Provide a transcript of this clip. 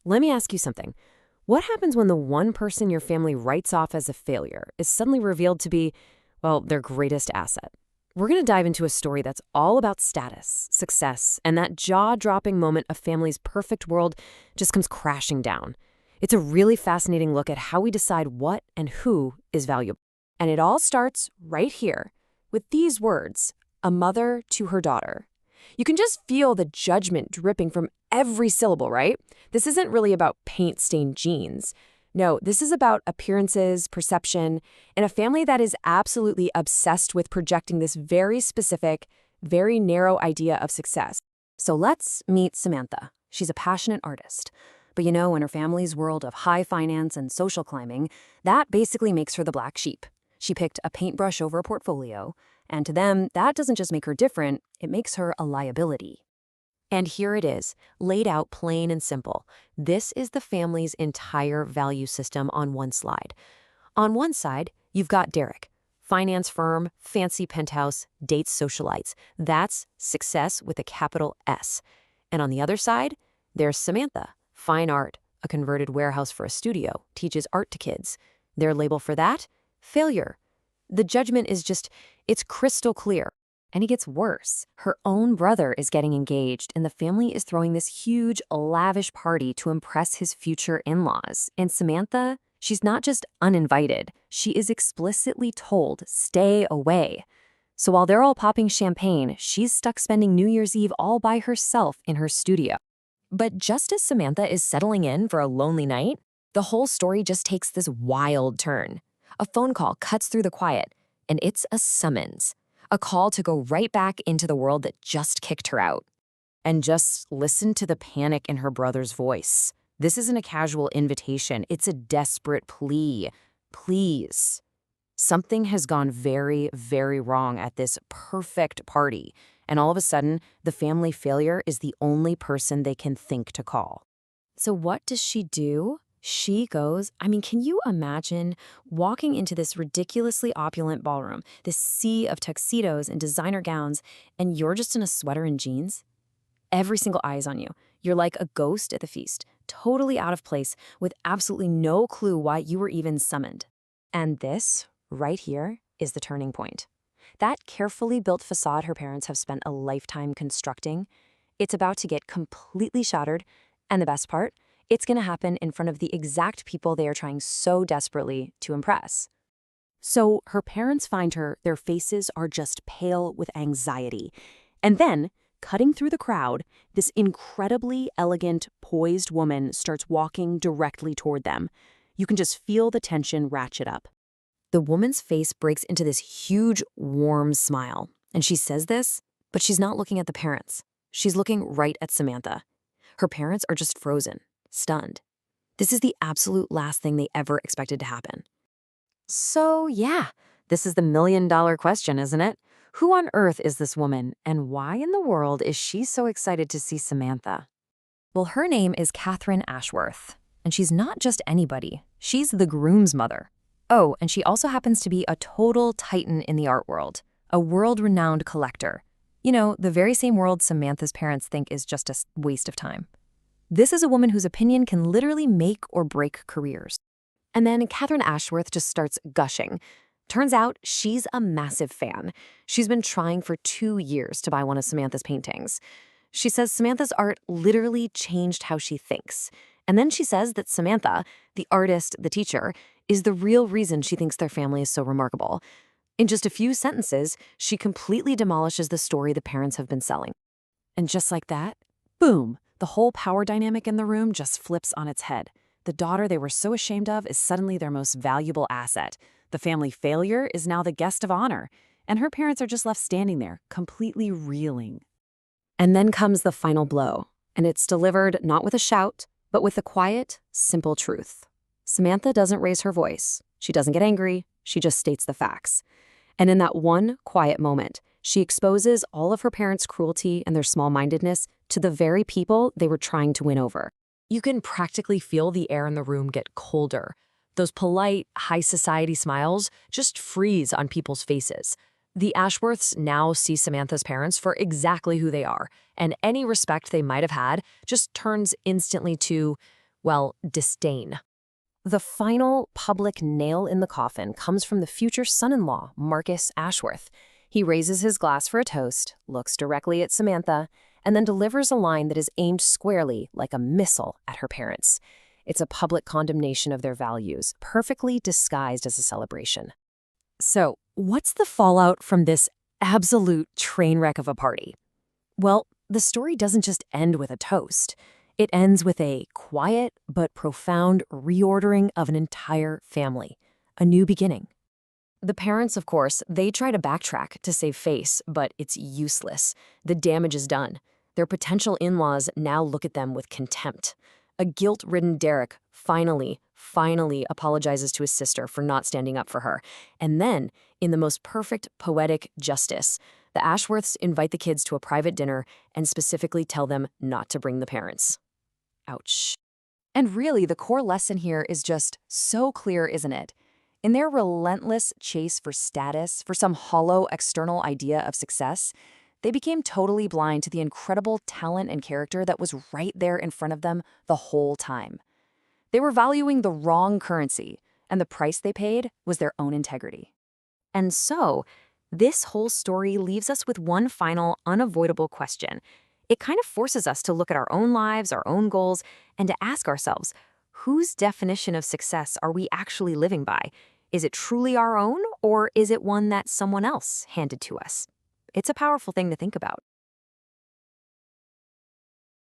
Let me ask you something. What happens when the one person your family writes off as a failure is suddenly revealed to be, well, their greatest asset? We're going to dive into a story that's all about status, success, and that jaw-dropping moment a family's perfect world just comes crashing down. It's a really fascinating look at how we decide what and who is valuable. And it all starts right here with these words, a mother to her daughter. You can just feel the judgment dripping from every syllable, right? This isn't really about paint-stained jeans. No, this is about appearances, perception, and a family that is absolutely obsessed with projecting this very specific, very narrow idea of success. So let's meet Samantha. She's a passionate artist. But in her family's world of high finance and social climbing, that basically makes her the black sheep. She picked a paintbrush over a portfolio, and to them, that doesn't just make her different, it makes her a liability. And here it is, laid out plain and simple. This is the family's entire value system on one slide. On one side, you've got Derek, finance firm, fancy penthouse, dates socialites. That's success with a capital S. And on the other side, there's Samantha, fine art, a converted warehouse for a studio, teaches art to kids. Their label for that? Failure. The judgment is it's crystal clear. And it gets worse. Her own brother is getting engaged, and the family is throwing this huge, lavish party to impress his future in-laws. And Samantha, she's not just uninvited. She is explicitly told, stay away. So while they're all popping champagne, she's stuck spending New Year's Eve all by herself in her studio. But just as Samantha is settling in for a lonely night, the whole story just takes this wild turn. A phone call cuts through the quiet, and it's a summons. A call to go right back into the world that just kicked her out. And just listen to the panic in her brother's voice. This isn't a casual invitation. It's a desperate plea. Please. Something has gone very, very wrong at this perfect party. And all of a sudden, the family failure is the only person they can think to call. So what does she do? She goes, can you imagine walking into this ridiculously opulent ballroom, this sea of tuxedos and designer gowns, and you're just in a sweater and jeans? Every single eye is on you. You're like a ghost at the feast, totally out of place, with absolutely no clue why you were even summoned. And this, right here, is the turning point. That carefully built facade her parents have spent a lifetime constructing, it's about to get completely shattered, and the best part, it's going to happen in front of the exact people they are trying so desperately to impress. So her parents find her, their faces are just pale with anxiety. And then, cutting through the crowd, this incredibly elegant, poised woman starts walking directly toward them. You can just feel the tension ratchet up. The woman's face breaks into this huge, warm smile. And she says this, but she's not looking at the parents. She's looking right at Samantha. Her parents are just frozen. Stunned. This is the absolute last thing they ever expected to happen. So yeah, this is the million-dollar question, isn't it? Who on earth is this woman, and why in the world is she so excited to see Samantha? Well, her name is Catherine Ashworth, and she's not just anybody. She's the groom's mother. Oh, and she also happens to be a total titan in the art world, a world-renowned collector. The very same world Samantha's parents think is just a waste of time. This is a woman whose opinion can literally make or break careers. And then Catherine Ashworth just starts gushing. Turns out she's a massive fan. She's been trying for 2 years to buy one of Samantha's paintings. She says Samantha's art literally changed how she thinks. And then she says that Samantha, the artist, the teacher, is the real reason she thinks their family is so remarkable. In just a few sentences, she completely demolishes the story the parents have been selling. And just like that, boom! The whole power dynamic in the room just flips on its head. The daughter they were so ashamed of is suddenly their most valuable asset. The family failure is now the guest of honor, and her parents are just left standing there, completely reeling. And then comes the final blow, and it's delivered not with a shout, but with the quiet, simple truth. Samantha doesn't raise her voice. She doesn't get angry. She just states the facts. And in that one quiet moment, she exposes all of her parents' cruelty and their small-mindedness to the very people they were trying to win over. You can practically feel the air in the room get colder. Those polite, high society smiles just freeze on people's faces. The Ashworths now see Samantha's parents for exactly who they are, and any respect they might have had just turns instantly to, Well, disdain. The final public nail in the coffin comes from the future son-in-law, Marcus Ashworth. He raises his glass for a toast, looks directly at Samantha, and then delivers a line that is aimed squarely, like a missile, at her parents. It's a public condemnation of their values, perfectly disguised as a celebration. So, what's the fallout from this absolute train wreck of a party? Well, the story doesn't just end with a toast. It ends with a quiet but profound reordering of an entire family, a new beginning. The parents, of course, they try to backtrack to save face, but it's useless. The damage is done. Their potential in-laws now look at them with contempt. A guilt-ridden Derek finally apologizes to his sister for not standing up for her. And then, in the most perfect poetic justice, the Ashworths invite the kids to a private dinner and specifically tell them not to bring the parents. Ouch. And really, the core lesson here is just so clear, isn't it? In their relentless chase for status, for some hollow external idea of success, they became totally blind to the incredible talent and character that was right there in front of them the whole time. They were valuing the wrong currency, and the price they paid was their own integrity. And so, this whole story leaves us with one final, unavoidable question. It kind of forces us to look at our own lives, our own goals, and to ask ourselves, whose definition of success are we actually living by? Is it truly our own, or is it one that someone else handed to us? It's a powerful thing to think about.